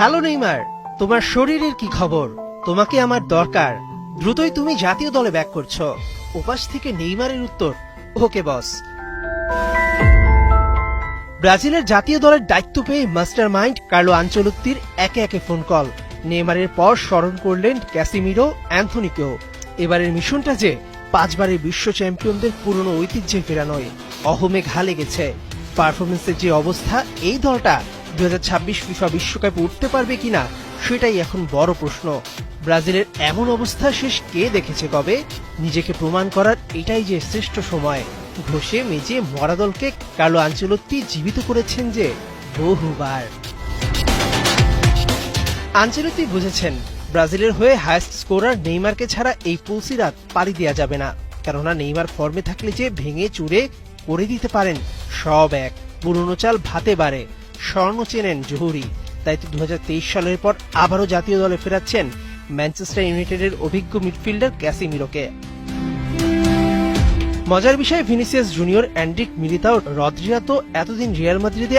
Hello Neymar, তোমার শরীরের কি খবর? তোমাকে আমার দরকার। দ্রুতই তুমি জাতীয় দলে ব্যাক করছো। ওপাশ থেকে নেইমারের উত্তর, ওকে বস। ব্রাজিলের জাতীয় দলের দায়িত্ব পেয়ে মাস্টার মাইন্ড কার্লো আনচেলত্তির একে একে ফোন কল। নেইমারের পর স্মরণ করলেন ক্যাসিমিরো, অ্যান্থনিকেও। এবারের মিশনটা যে 5 বারের বিশ্ব চ্যাম্পিয়নদের পুরনো ঐতিহ্যে ফেরানোয় অহমে ঘা লেগেছে। পারফরমেন্সের যে অবস্থা, এই দলটা 2026 ফিফা বিশ্বকাপে উঠতে পারবে কিনা সেটাই এখন বড় প্রশ্ন। ব্রাজিলের এমন অবস্থা শেষ কে দেখেছে কবে? নিজেকে প্রমাণ করার এটাই যে শ্রেষ্ঠ সময়। ঘষে মেজে মরা দলকে কার্লো আনচেলত্তি জীবিত করেছেন যে বহুবার। আনচেলত্তি বুঝেছেন, ব্রাজিলের হয়ে হাইস্ট স্কোরার নেইমারকে ছাড়া এই পুলসিরাত পাড়ি দেওয়া যাবে না। কেননা নেইমার ফর্মে থাকলে যে ভেঙে চুরে করে দিতে পারেন সব এক। পুরনো চাল ভাতে বাড়ে, স্বর্ণ চেনেন জহুরি। তাই তো 2023 সালের পর আবারও জাতীয় দলে ফেরাচ্ছেন ম্যানচেস্টার ইউনাইটেডের অভিজ্ঞ মিডফিল্ডার ক্যাসিমিরোকে। মজার বিষয়, Vinicius Junior, Endrick Militao, Rodrygo তো এতদিন রিয়াল মাদ্রিদে